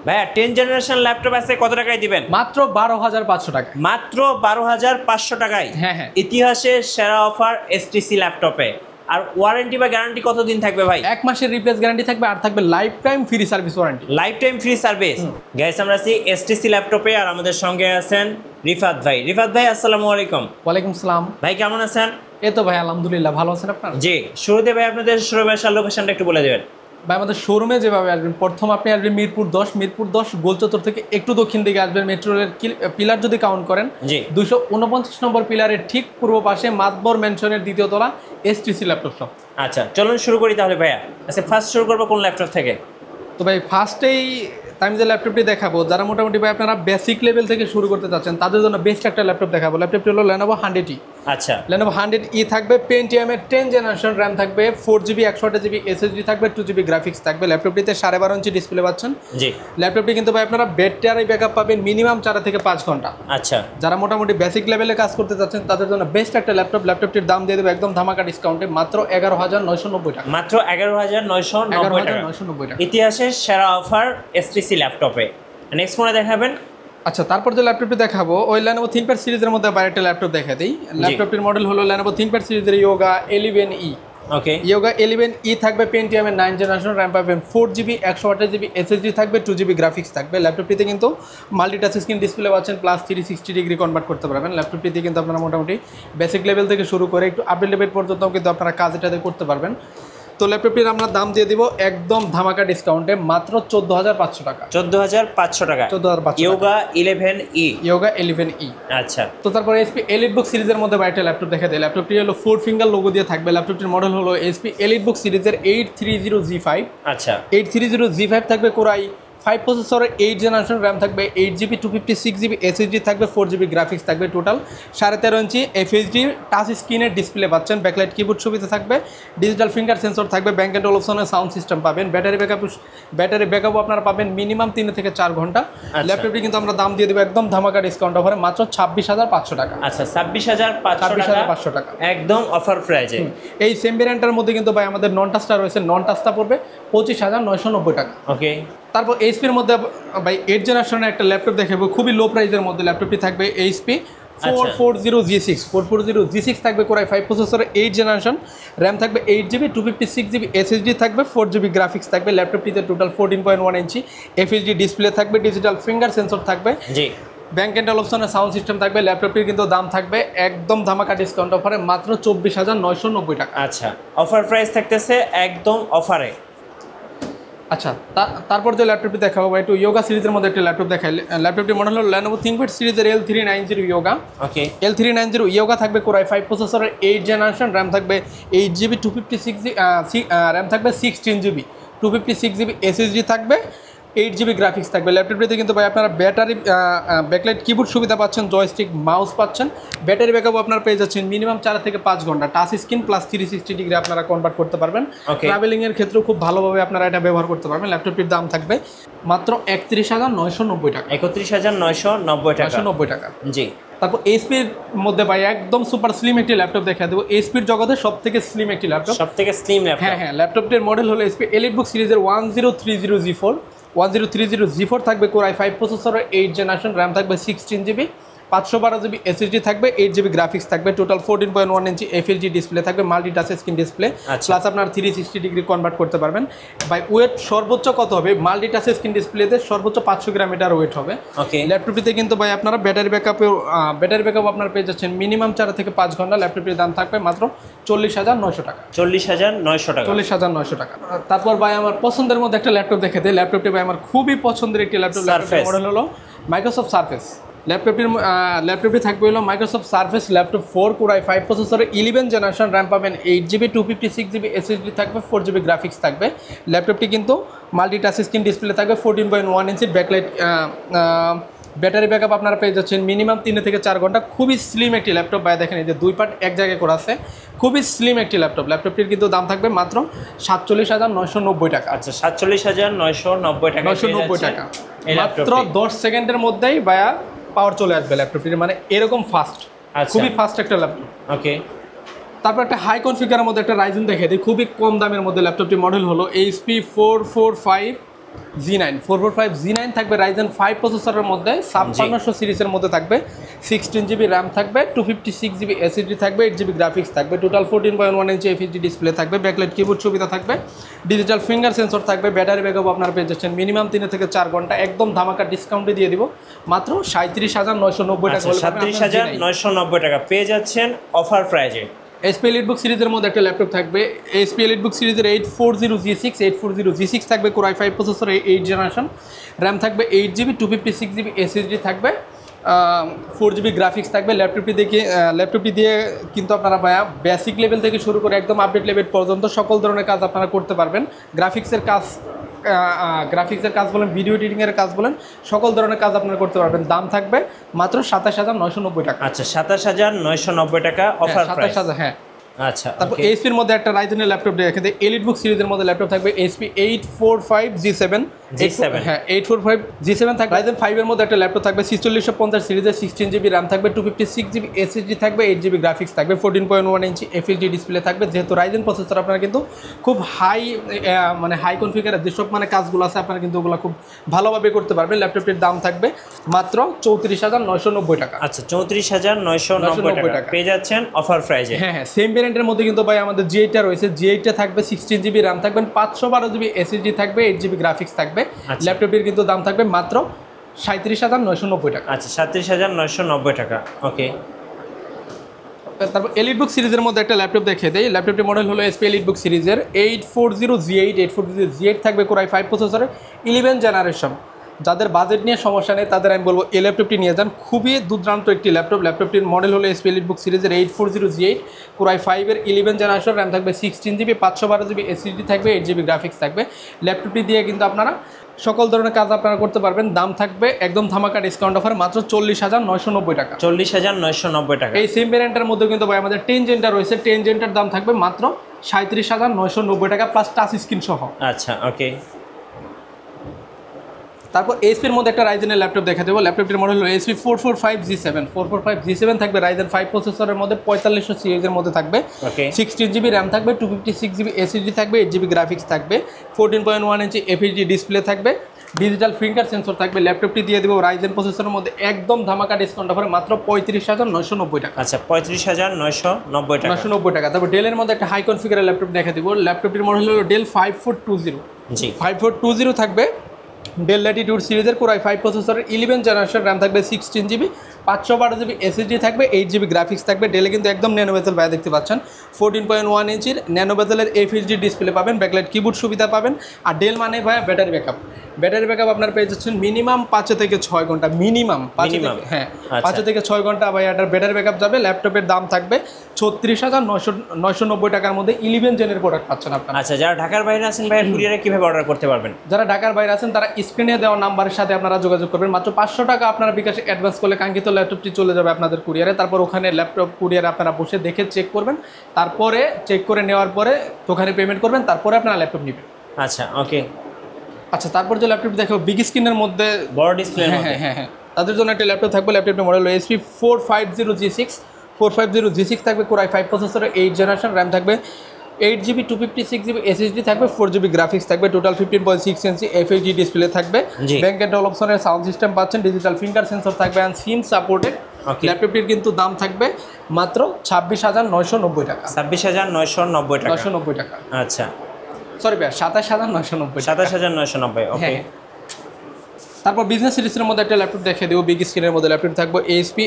ভাইয়া 10 generation laptop আছে, কত টাকায় দিবেন? মাত্র 12,500 টাকা। মাত্র 12,500 টাকায়। হ্যাঁ হ্যাঁ, ইতিহাসের সেরা অফার এসটিসি ল্যাপটপে। আর ওয়ারেন্টি বা গ্যারান্টি কতদিন থাকবে ভাই? 1 মাসের রিপ্লেস গ্যারান্টি থাকবে, আর থাকবে life time free service warranty. Life time free service. Guys আমরা আছি এসটিসি ল্যাপটপে, আর আমাদের সঙ্গে আছেন রিফাত ভাই। রিফাত ভাই আসসালামু আলাইকুম। ওয়ালাইকুম সালাম। ভাই কেমন আছেন? এই তো ভাই আলহামদুলিল্লাহ, ভালো আছেন আপনারা? জি, শুরুতে ভাই আপনাদের শোরুমের লোকেশনটা একটু বলে দেবেন। ভাই আমাদের শোরুমে যেভাবে আসবেন, প্রথম আপনি আসবেন মিরপুর 10 গোল চত্বর থেকে একটু দক্ষিণ দিকে আসবেন। মেট্রো রেলের পিলার যদি কাউন্ট করেন, জি 249 নম্বর পিলারের ঠিক পূর্ব পাশে মাতবর ম্যানশনের দ্বিতীয় তলা এসটিসি ল্যাপটপ শপ। আচ্ছা চলুন শুরু করি তাহলে ভাইয়া। আচ্ছা ফার্স্ট শুরু করবো কোন ল্যাপটপ থেকে? তো ভাই ফার্স্টেই আমি যে ল্যাপটপটি দেখাবো, যারা মোটামুটি ভাই আপনারা বেসিক লেভেল থেকে শুরু করতে চাচ্ছেন তাদের জন্য বেস্ট একটা ল্যাপটপ দেখাবো। ল্যাপটপটি হলো Lenovo 100E। আচ্ছা Lenovo 100E থাকবে পেন্টিয়ামের 10 জেনারেশন র্যাম থাকবে, 4GB 128GB SSD থাকবে, 2GB গ্রাফিক্স থাকবে। ল্যাপটপটিতে 12.5 ইঞ্চি ডিসপ্লে পাচ্ছেন। জি ল্যাপটপটি কিন্তু ভাই আপনারা ব্যাটারি ব্যাকআপ পাবেন মিনিমাম 4 থেকে 5 ঘন্টা। আচ্ছা যারা মোটামুটি বেসিক লেভেলে কাজ করতে চাচ্ছেন তাদের জন্য বেস্ট একটা ল্যাপটপ। ল্যাপটপটির দাম দিয়ে দেবো একদম ধামাকা ডিসকাউন্টে মাত্র 11,990 টাকা। মাত্র 11,990 টাকা। 11,990 টাকা। ইতিহাসের সেরা অফার এসটিসি ল্যাপটপে। নেক্সট কোনে দেখাবেন? আচ্ছা তারপর যে ল্যাপটপটি দেখাবো ওই Lenovo ThinkPad সিরিজের মধ্যে বাইরে একটা ল্যাপটপ দেখা দিই। ল্যাপটপটির মডেল হলো Lenovo ThinkPad সিরিজের Yoga 11E। ওকে Yoga 11E থাকবে পেন্টিয়ামের 9 জেনারেশন র্যাম পাবেন, 4GB 128GB SSD থাকবে, 2GB গ্রাফিক্স থাকবে। ল্যাপটপটিতে কিন্তু মাল্টি টাচ স্ক্রিন ডিসপ্লে পাচ্ছেন, প্লাস 360 ডিগ্রি কনভার্ট করতে পারবেন। ল্যাপটপটিতে কিন্তু আপনারা মোটামুটি বেসিক লেভেল থেকে শুরু করে একটু আপডেট লেভেল পর্যন্ত কিন্তু আপনারা কাজ এটাতে করতে পারবেন। তো ল্যাপটপটির আমরা দাম দিয়ে দিব একদম ধামাকা ডিসকাউন্টে মাত্র 14,500 টাকা। 14,500 টাকা। 14,500 Yoga 11E। Yoga 11E। আচ্ছা তো তারপরে HP EliteBook সিরিজের মধ্যে বাইরে একটা ল্যাপটপ দেখা দেয়। ল্যাপটপটি হলো 4 ফিঙ্গার লোগো দিয়ে থাকবে। ল্যাপটপটির মডেল হলো HP EliteBook সিরিজের 830G5। আচ্ছা 830G5 থাকবে কোরাই 5 প্রসেসরের 8 জেনারেশন র্যাম থাকবে, 8GB 256GB SSD থাকবে, 4GB গ্রাফিক্স থাকবে। টোটাল 13.5 ইঞ্চি FHD টাচ স্ক্রিনের ডিসপ্লে পাচ্ছেন। ব্যাকলাইট কিবোর্ড সুবিধা থাকবে, ডিজিটাল ফিঙ্গার সেন্সর থাকবে, ব্যাংক অ্যান্ড অলপশনের সাউন্ড সিস্টেম পাবেন। ব্যাটারি ব্যাকআপ আপনারা পাবেন মিনিমাম 3 থেকে 4 ঘন্টা। ল্যাপটপটি কিন্তু আমরা দাম দিয়ে দেবো একদম ধামাকা ডিসকাউন্ট অফারে মাত্র 26,500 টাকা। আচ্ছা 26,500 টাকা একদম অফার প্রাইজে। এই সেম ভ্যারিয়েন্টের মধ্যে কিন্তু ভাই আমাদের নন টাচটা রয়েছে। নন টাচটা পড়বে 25,990 টাকা। ওকে তারপর এইচপির মধ্যে ভাই 8 জেনারেশনের একটা ল্যাপটপ দেখাবো খুবই লো প্রাইসের মধ্যে। ল্যাপটপটি থাকবে HP 440G6 থাকবে কোরাই 5 প্রসেসরের 8 জেনারেশন র্যাম থাকবে, 8GB 256GB SSD থাকবে, 4GB গ্রাফিক্স থাকবে। ল্যাপটপটিতে টোটাল 14.1 ইঞ্চি FHD ডিসপ্লে থাকবে, ডিজিটাল ফিঙ্গার সেন্সর থাকবে, জি ব্যাংক অ্যান্ড অলপশনের সাউন্ড সিস্টেম থাকবে। ল্যাপটপটির কিন্তু দাম থাকবে একদম ধামাকা ডিসকাউন্ট অফারে মাত্র 24,990 টাকা। আচ্ছা অফার প্রাইস থাকতেছে একদম অফারে। আচ্ছা তারপর যে ল্যাপটপটি দেখাবো ভাই একটু Yoga সিরিজের মধ্যে একটা ল্যাপটপ দেখাই। ল্যাপটপটির মডেল হলো Lenovo ThinkPad সিরিজের L390 Yoga। ওকে L390 Yoga থাকবে কোরাই 5 প্রসেসরের 8 জেনারেশন র্যাম থাকবে, 8GB 256GB র্যাম থাকবে, 16GB 256GB SSD থাকবে, 8GB গ্রাফিক্স থাকবে। ল্যাপটপটিতে কিন্তু ভাই আপনারা ব্যাটারি ব্যাকলাইট কিবোর্ড সুবিধা পাচ্ছেন, জয়স্টিক মাউস পাচ্ছেন, ব্যাটারি ব্যাকআপ আপনারা পেয়ে যাচ্ছেন মিনিমাম 4 থেকে 5 ঘন্টা। টাচ স্ক্রিন প্লাস 360 ডিগ্রি আপনারা কনভার্ট করতে পারবেন। ট্রাভেলিংয়ের ক্ষেত্রেও খুব ভালোভাবে আপনারা এটা ব্যবহার করতে পারবেন। ল্যাপটপটির দাম থাকবে মাত্র 31,990 টাকা। 31,990 টাকা। জি তারপর এইচপির মধ্যে ভাই একদম সুপার স্লিম একটি ল্যাপটপ দেখা দেবো। এইচপির জগতে সব থেকে স্লিম একটি ল্যাপটপ, সব থেকে স্লিম ল্যাপটপ। হ্যাঁ হ্যাঁ, ল্যাপটপটির মডেল হলো HP EliteBook সিরিজের 1030G4 থাকবে কোরাই 5 প্রসেসরের 8 জেনারেশন র্যাম থাকবে, 16GB 512GB SSD থাকবে, 8GB গ্রাফিক্স থাকবে, টোটাল 14.1 ইঞ্চি FHD ডিসপ্লে থাকবে, multi touch screen display, plus আপনার 360 ডিগ্রি কনভার্ট করতে পারবেন। বাই ওয়েট সর্বোচ্চ কত হবে? মাল্টি টাচ স্ক্রিন ডিসপ্লেতে সর্বোচ্চ 500 গ্রাম এটার ওয়েট হবে। ওকে ল্যাপটপটিতে কিন্তু ভাই আপনারা ব্যাটারি ব্যাকআপ আপনারা পেয়ে যাচ্ছেন মিনিমাম 4 থেকে 5 ঘন্টা। ল্যাপটপটির দাম থাকবে মাত্র 40,900 টাকা। 40,900 টাকা। 40,900 টাকা। তারপর ভাই আমার পছন্দের মধ্যে একটা ল্যাপটপ দেখে দেয়। ল্যাপটপটি ভাই আমার খুবই পছন্দের একটি ল্যাপটপ। ল্যাপটপের মডেল হলো মাইক্রোসফট সারফেস। ল্যাপটপটি থাকবে হলো মাইক্রোসফট সারফেস ল্যাপটপ 4 কোরাই 5 প্রসেসরের 11 জেনারেশন র্যাম পাবেন, 8GB 256GB SSD থাকবে, 4GB গ্রাফিক্স থাকবে। ল্যাপটপটি কিন্তু মাল্টি টাচ স্ক্রিন ডিসপ্লে থাকবে, 14.1 ইঞ্চি ব্যাকলাইট ব্যাটারি ব্যাকআপ আপনারা পেয়ে যাচ্ছেন মিনিমাম 3 থেকে 4 ঘন্টা। খুবই স্লিম একটি ল্যাপটপ ভাই, দেখেন এই যে 2 পার্ট এক জায়গায় করা আছে, খুবই স্লিম একটি ল্যাপটপ। ল্যাপটপটির কিন্তু দাম থাকবে মাত্র 47,990 টাকা। আচ্ছা 47,990 টাকা। 990 টাকা মাত্র 10 সেকেন্ডের মধ্যেই ভাইয়া পাওয়ার চলে আসবে ল্যাপটপটির, মানে এরকম ফাস্ট, খুবই ফাস্ট একটা ল্যাপটপ। ওকে তারপর একটা হাই কনফিগারের মধ্যে একটা রাইজেন দেখে দিই খুবই কম দামের মধ্যে। ল্যাপটপটির মডেল হলো HP 445 G9 445 G9 থাকবে Ryzen 5 প্রসেসরের মধ্যে 5600 সিরিজের মধ্যে থাকবে 16GB RAM থাকবে 256GB SSD থাকবে 8GB গ্রাফিক্স থাকবে টোটাল 14.1 ইঞ্চি FHD ডিসপ্লে থাকবে ব্যাকলাইট কিবোর্ড সুবিধা থাকবে ডিজিটাল ফিঙ্গার সেন্সর থাকবে ব্যাটারি ব্যাকআপ আপনারা পেয়ে যাচ্ছেন মিনিমাম 3 থেকে 4 ঘন্টা একদম ধামাকা ডিসকাউন্টে দিয়ে দিব মাত্র 37990 টাকা হলে 37990 টাকা পেয়ে যাচ্ছেন অফার প্রাইজে। HP EliteBook সিরিজের মধ্যে একটা ল্যাপটপ থাকবে HP EliteBook সিরিজের 840G6 840G6 থাকবে Core i5 processor 8 generation RAM থাকবে 8GB 256GB SSD থাকবে 4GB গ্রাফিক্স থাকবে ল্যাপটপটি দিয়ে কিন্তু আপনারা বেসিক লেভেল থেকে শুরু করে একদম আপডেট লেভেল পর্যন্ত সকল ধরনের কাজ আপনারা করতে পারবেন গ্রাফিক্সের কাজ বলেন ভিডিও এডিটিংয়ের কাজ বলেন সকল ধরনের কাজ আপনারা করতে পারবেন দাম থাকবে মাত্র 27990 টাকা। আচ্ছা 27990 টাকা অফার প্রাইস। 27000 হ্যাঁ। আচ্ছা তারপর HP এর মধ্যে একটা রাইজেনের ল্যাপটপ দেখে দেয় EliteBook সিরিজের মধ্যে ল্যাপটপ থাকবে HP 845G7 হ্যাঁ 845G7 থাকবে Ryzen 5 এর মধ্যে একটা ল্যাপটপ থাকবে 4650 সিরিজের 16GB RAM থাকবে 256GB SSD থাকবে 8GB গ্রাফিক্স থাকবে 14.1 ইঞ্চি FHD ডিসপ্লে থাকবে যেহেতু Ryzen প্রসেসর আপনারা কিন্তু খুব হাই কনফিগারের যেসব কাজগুলো আছে আপনারা কিন্তু ওগুলো খুব ভালোভাবে করতে পারবেন ল্যাপটপটির দাম থাকবে মাত্র 34990 টাকা। আচ্ছা 34990 টাকা পেয়ে যাচ্ছেন অফার প্রাইজে। হ্যাঁ সেম ভ্যারিয়েন্টের মধ্যে কিন্তু ভাই আমাদের G8 রয়েছে G8 থাকবে 16GB RAM থাকবে 512GB SSD থাকবে 8GB গ্রাফিক্স থাকবে ল্যাপটপের কিন্তু দাম থাকবে মাত্র 37990 টাকা। আচ্ছা 37990 টাকা ওকে। তারপর EliteBook সিরিজের মধ্যে একটা ল্যাপটপ দেখে দেই ল্যাপটপটির মডেল হলো HP EliteBook সিরিজের 840G8 থাকবে Core i5 প্রসেসরের 11 জেনারেশন যাদের বাজেট নিয়ে সমস্যা নেই তাদের আমি বলবো এই ল্যাপটপটি নিয়ে যান খুবই দুর্দান্ত একটি ল্যাপটপটির মডেল হলো HP EliteBook সিরিজের 840G8 Core i5 এর 11 জেনারেশন RAM থাকবে 16GB 512GB SSD থাকবে 8GB গ্রাফিক্স থাকবে ল্যাপটপটি দিয়ে কিন্তু আপনারা সকল ধরনের কাজ আপনারা করতে পারবেন দাম থাকবে একদম ধামাকা ডিসকাউন্ট অফার মাত্র 40990 টাকা। 40990 টাকা। এই সেম ভ্যারিয়েন্টের মধ্যে কিন্তু ভাই আমাদের 10 জেনটা রয়েছে 10 জেনটার দাম থাকবে মাত্র 37990 টাকা প্লাস টাচ স্ক্রিন সহ। আচ্ছা ওকে। তারপর HP এর মধ্যে একটা রাইজেনের ল্যাপটপ দেখা দেবো ল্যাপটপটির মডেল হলো HP 445G7 থাকবে Ryzen 5 প্রসেসরের মধ্যে 4500 সিরিজের মধ্যে থাকবে 16GB RAM থাকবে 256GB SSD থাকবে 8GB গ্রাফিক্স থাকবে 14.1 ইঞ্চি FHD ডিসপ্লে থাকবে ডিজিটাল ফিঙ্গার সেন্সর থাকবে ল্যাপটপটি দিয়ে দেবো Ryzen প্রসেসরের মধ্যে একদম ধামাকা ডিসকাউন্ট অফারে মাত্র 35990 টাকা। আচ্ছা 35990 টাকা। তারপর ডেলের মধ্যে একটা হাই কনফিগারের ল্যাপটপ দেখা দেবো ল্যাপটপটির মডেল হলো ডেল 5420 জি 5420 থাকবে ডেল ল্যাটিটিউড সিরিজের Core i5 প্রসেসরের 11 জেনারেশন RAM থাকবে 16GB 512GB SSD থাকবে 8GB গ্রাফিক্স থাকবে ডেলে কিন্তু একদম ন্যানো বেজেল ভাই দেখতে পাচ্ছেন 14.1 ইঞ্চির ন্যানো বেজেলের FHD ডিসপ্লে পাবেন ব্যাকলাইট কিবোর্ড সুবিধা পাবেন আর ডেল মানে ভাই ব্যাটারি ব্যাকআপ আপনারা পেয়ে যাচ্ছেন মিনিমাম 5 থেকে 6 ঘন্টা মিনিমাম 5 থেকে 6 ঘন্টা ভাই এটার ব্যাটারি ব্যাকআপ যাবে ল্যাপটপের দাম থাকবে 36990 টাকার মধ্যে 11 জেনের প্রোডাক্ট পাচ্ছেন আপনারা। আচ্ছা যারা ঢাকার বাইরে আছেন ভাই কুরিয়ারে কিভাবে অর্ডার করতে পারবেন? যারা ঢাকার বাইরে আছেন তারা স্ক্রিনে দেওয়া নাম্বারের সাথে আপনারা যোগাযোগ করবেন মাত্র 500 টাকা আপনারা বিকাশে অ্যাডভান্স করলে কাঙ্ক্ষিত ল্যাপটপটি চলে যাবে আপনাদের কুরিয়ারে তারপর ওখানে ল্যাপটপ কুরিয়ারে আপনারা বসে দেখে চেক করবেন তারপরে চেক করে নেওয়ার পরে ওখানে পেমেন্ট করবেন তারপরে আপনারা ল্যাপটপ নেবেন। আচ্ছা ওকে। আচ্ছা তারপর যে ল্যাপটপ দেখো বিগ স্ক্রিনের মধ্যে বড় ডিসপ্লে হ্যাঁ তাদের জন্য একটা ল্যাপটপ থাকবে ল্যাপটপের মডেল HP 450G6 থাকবে Core i5 প্রসেসরের 8 জেনারেশন RAM থাকবে 8GB 256GB SSD থাকবে 4GB গ্রাফিক্স থাকবে টোটাল 15.6 ইঞ্চি FHD ডিসপ্লে থাকবে ব্যাংক এন্ড অপশনের সাউন্ড সিস্টেম পাচ্ছেন ডিজিটাল ফিঙ্গার সেন্সর থাকবে এন্ড সিম সাপোর্টেড ল্যাপটপটির কিন্তু দাম থাকবে মাত্র 26990 টাকা। 26990 টাকা। আচ্ছা সরি ভাই 27990 ওকে। তারপর বিজনেস সিরিজের মধ্যে একটা ল্যাপটপ দেখে দেবো বিগ স্ক্রিনের মধ্যে ল্যাপটপ থাকবে HP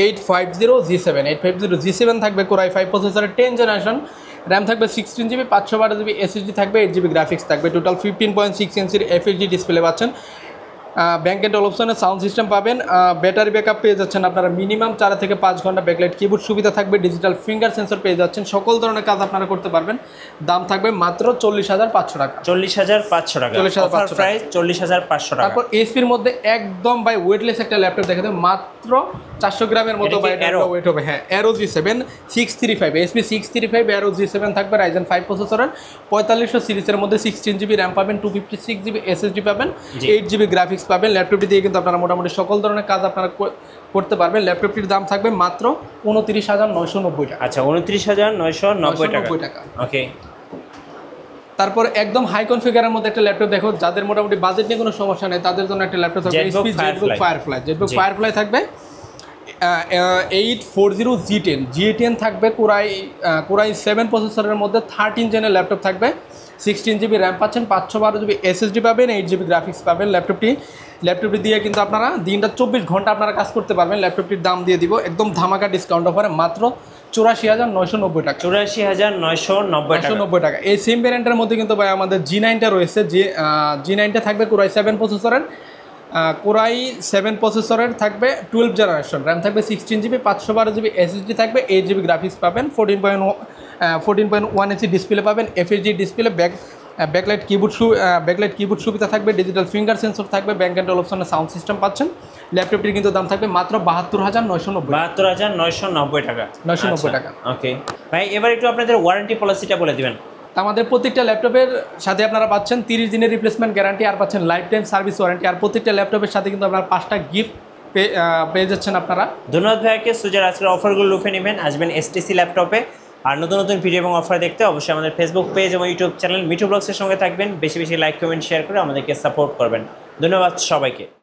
850G7 থাকবে Core i5 প্রসেসরের 10 জেনারেশন RAM থাকবে 16GB 512GB SSD থাকবে 8GB গ্রাফিক্স থাকবে টোটাল 15.6 ইঞ্চির FHD ডিসপ্লে পাচ্ছেন ব্যাংক এন্ড অপশনের সাউন্ড সিস্টেম পাবেন ব্যাটারি ব্যাকআপ পেয়ে যাচ্ছেন আপনারা মিনিমাম 4 থেকে 5 ঘন্টা ব্যাকলাইট কিবোর্ড সুবিধা থাকবে ডিজিটাল ফিঙ্গার সেন্সর পেয়ে যাচ্ছেন সকল ধরনের কাজ আপনারা করতে পারবেন দাম থাকবে মাত্র 40500 টাকা। 40500 টাকা অফার প্রাইস 40500 টাকা। তারপর HP এর মধ্যে একদম বাই ওয়েটলেস একটা ল্যাপটপ দেখে দেন মাত্র 400 গ্রামের মতো বাই ওয়েট হবে হ্যাঁ Aero G7 635 HP 635 Aero G7 থাকবে Ryzen 5 প্রসেসরের 4500 সিরিজের মধ্যে 16GB RAM পাবেন 256GB SSD পাবেন 8GB গ্রাফিক্স পাবেন ল্যাপটপটি দিয়ে কিন্তু আপনারা মোটামুটি সকল ধরনের কাজ আপনারা করতে পারবেন ল্যাপটপটির দাম থাকবে মাত্র 29990 টাকা। আচ্ছা 29990 টাকা ওকে। তারপর একদম হাই কনফিগারের মধ্যে একটা ল্যাপটপ দেখো, যাদের মোটামুটি বাজেট নিয়ে কোনো সমস্যা নেই তাদের জন্য একটা ল্যাপটপ থাকবে Jetbook HP Jetbook firefly. Jetbook firefly থাকবে 840 G10 থাকবে, কোরাই 7 প্রসেসরের মধ্যে 13 জেনের ল্যাপটপ থাকবে, 16 জিবি র্যাম পাচ্ছেন, 512 জিবি SSD পাবেন, 8 জিবি গ্রাফিক্স পাবেন। ল্যাপটপটি দিয়ে কিন্তু আপনারা দিনটা 24 ঘন্টা আপনারা কাজ করতে পারবেন। ল্যাপটপটির দাম দিয়ে দিব একদম ধামাকা ডিসকাউন্ট অফারে মাত্র 84,990 টাকা। 84,990 টাকা। এই সেম ভ্যারিয়েন্টের মধ্যে কিন্তু ভাই আমাদের G9টা রয়েছে, G9টা থাকবে কোরাই 7 প্রসেসরের, কোরাই 7 প্রসেসরের থাকবে 12 জেনারেশন, র্যাম থাকবে 16 জিবি, 512 জিবি SSD থাকবে, 8 জিবি গ্রাফিক্স পাবেন, 14.1 ইঞ্চি ডিসপ্লে পাবেন, FHD ডিসপ্লে, ব্যাকলাইট কিবোর্ড সুবিধা থাকবে, ডিজিটাল ফিঙ্গার সেন্সর থাকবে, ব্যাংক অ্যান্ড অপশনের সাউন্ড সিস্টেম পাচ্ছেন। ল্যাপটপটির কিন্তু দাম থাকবে মাত্র 72,990 টাকা। 990 টাকা। ওকে ভাই, এবার একটু আপনাদের ওয়ারেন্টি পলিসিটা বলে দিবেন। আমাদের প্রত্যেকটা ল্যাপটপের সাথে আপনারা পাচ্ছেন 30 দিনের রিপ্লেসমেন্ট গ্যারান্টি, আর পাচ্ছেন লাইফ টাইম সার্ভিস ওয়ারেন্টি, আর প্রত্যেকটা ল্যাপটপের সাথে কিন্তু আপনারা 5টা গিফট পেয়ে যাচ্ছেন আপনারা। ধন্যবাদ ভাইয়াকে। সুজার আজকের অফারগুলো লুফে নেবেন, আসবেন STC ল্যাপটপে। আর নতুন নতুন ভিডিও এবং অফার দেখতে অবশ্যই আমাদের ফেসবুক পেজ এবং ইউটিউব চ্যানেল মিঠু ব্লগসের সঙ্গে থাকবেন। বেশি বেশি লাইক কমেন্ট শেয়ার করে আমাদেরকে সাপোর্ট করবেন। ধন্যবাদ সবাইকে।